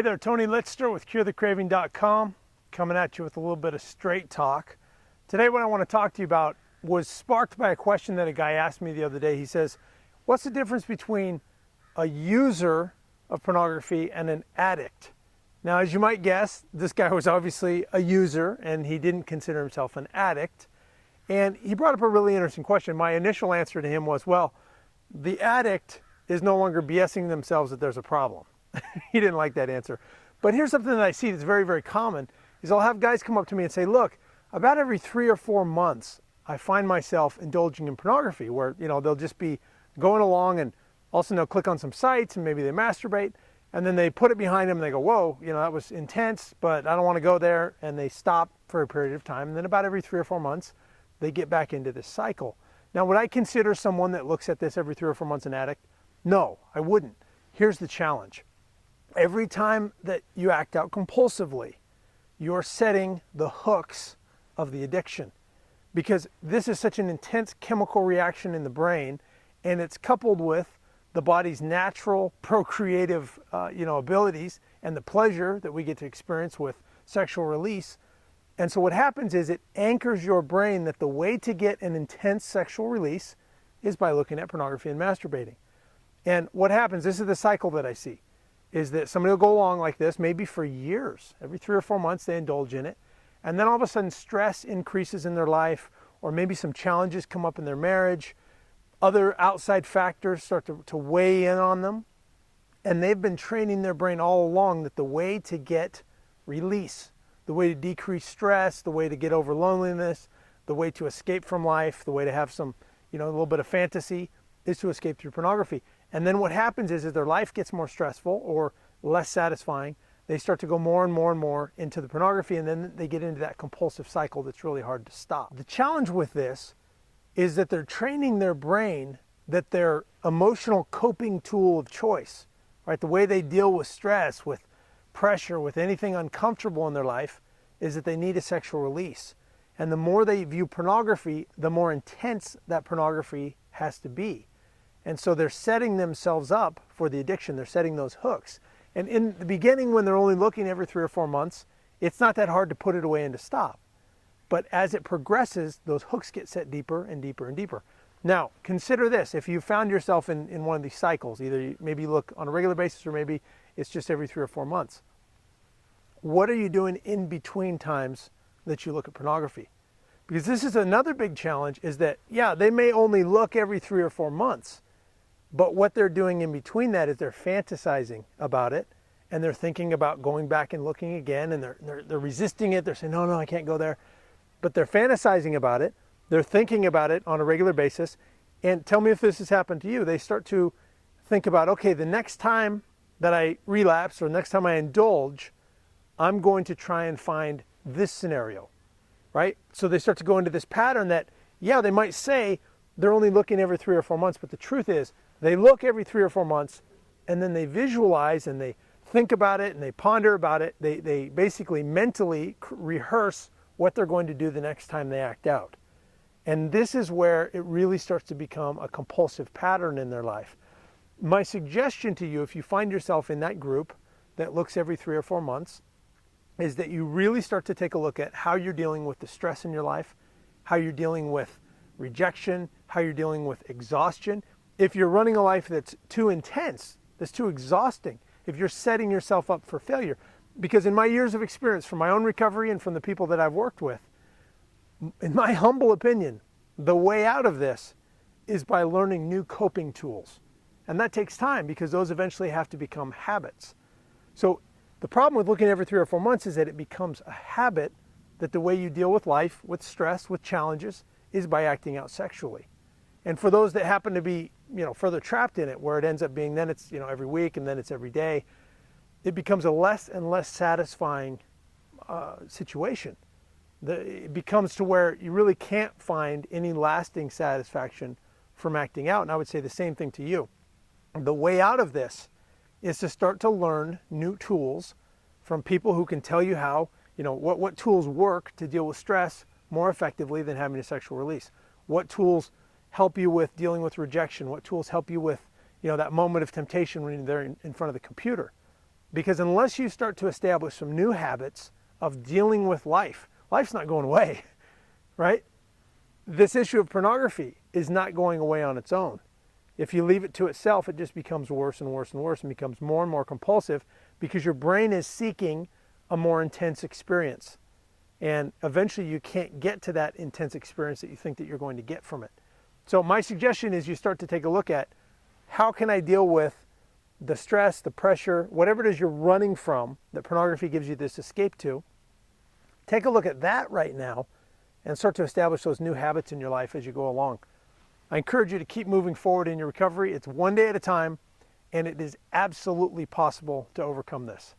Hey there, Tony Litster with CureTheCraving.com, coming at you with a little bit of straight talk. Today what I want to talk to you about was sparked by a question that a guy asked me the other day. He says, what's the difference between a user of pornography and an addict? Now, as you might guess, this guy was obviously a user and he didn't consider himself an addict. And he brought up a really interesting question. My initial answer to him was, well, the addict is no longer BSing themselves that there's a problem. He didn't like that answer. But here's something that I see that's very, very common, is I'll have guys come up to me and say, look, about every 3 or 4 months, I find myself indulging in pornography where, they'll just be going along and all of a sudden they'll click on some sites and maybe they masturbate and then they put it behind them and they go, whoa, that was intense, but I don't want to go there. And they stop for a period of time. And then about every 3 or 4 months, they get back into this cycle. Now, would I consider someone that looks at this every 3 or 4 months an addict? No, I wouldn't. Here's the challenge. Every time that you act out compulsively, you're setting the hooks of the addiction, because this is such an intense chemical reaction in the brain, and it's coupled with the body's natural procreative abilities and the pleasure that we get to experience with sexual release. And so what happens is it anchors your brain that the way to get an intense sexual release is by looking at pornography and masturbating. And what happens, this is the cycle that I see, is that somebody will go along like this, maybe for years. Every 3 or 4 months they indulge in it. And then all of a sudden stress increases in their life, or maybe some challenges come up in their marriage. Other outside factors start to weigh in on them. And they've been training their brain all along that the way to get release, the way to decrease stress, the way to get over loneliness, the way to escape from life, the way to have some, a little bit of fantasy is to escape through pornography. And then what happens is their life gets more stressful or less satisfying. They start to go more and more and more into the pornography, and then they get into that compulsive cycle that's really hard to stop. The challenge with this is that they're training their brain that their emotional coping tool of choice, right, the way they deal with stress, with pressure, with anything uncomfortable in their life, is that they need a sexual release. And the more they view pornography, the more intense that pornography has to be. And so they're setting themselves up for the addiction. They're setting those hooks. And in the beginning, when they're only looking every 3 or 4 months, it's not that hard to put it away and to stop. But as it progresses, those hooks get set deeper and deeper and deeper. Now, consider this. If you found yourself in one of these cycles, either maybe you look on a regular basis or maybe it's just every 3 or 4 months, what are you doing in between times that you look at pornography? Because this is another big challenge, is that, yeah, they may only look every 3 or 4 months, but what they're doing in between that is they're fantasizing about it, and they're thinking about going back and looking again, and they're resisting it. They're saying, no, I can't go there. But they're fantasizing about it. They're thinking about it on a regular basis. And tell me if this has happened to you. They start to think about, okay, the next time that I relapse or the next time I indulge, I'm going to try and find this scenario, right? So they start to go into this pattern that, yeah, they might say they're only looking every 3 or 4 months, but the truth is they look every 3 or 4 months, and then they visualize and they think about it and they ponder about it. They basically mentally rehearse what they're going to do the next time they act out. And this is where it really starts to become a compulsive pattern in their life. My suggestion to you, if you find yourself in that group that looks every 3 or 4 months, is that you really start to take a look at how you're dealing with the stress in your life, how you're dealing with rejection, how you're dealing with exhaustion. If you're running a life that's too intense, that's too exhausting, if you're setting yourself up for failure. Because in my years of experience, from my own recovery and from the people that I've worked with, in my humble opinion, the way out of this is by learning new coping tools. And that takes time because those eventually have to become habits. So the problem with looking every 3 or 4 months is that it becomes a habit, that the way you deal with life, with stress, with challenges, is by acting out sexually. And for those that happen to be, further trapped in it, where it ends up being then it's, every week and then it's every day, it becomes a less and less satisfying situation. It becomes to where you really can't find any lasting satisfaction from acting out. And I would say the same thing to you. The way out of this is to start to learn new tools from people who can tell you how, what tools work to deal with stress more effectively than having a sexual release. What tools help you with dealing with rejection? What tools help you with, that moment of temptation when you're there in front of the computer? Because unless you start to establish some new habits of dealing with life, life's not going away, right? This issue of pornography is not going away on its own. If you leave it to itself, it just becomes worse and worse and worse and becomes more and more compulsive because your brain is seeking a more intense experience. And eventually you can't get to that intense experience that you think that you're going to get from it. So my suggestion is you start to take a look at how can I deal with the stress, the pressure, whatever it is you're running from that pornography gives you this escape to. Take a look at that right now and start to establish those new habits in your life as you go along. I encourage you to keep moving forward in your recovery. It's one day at a time, and it is absolutely possible to overcome this.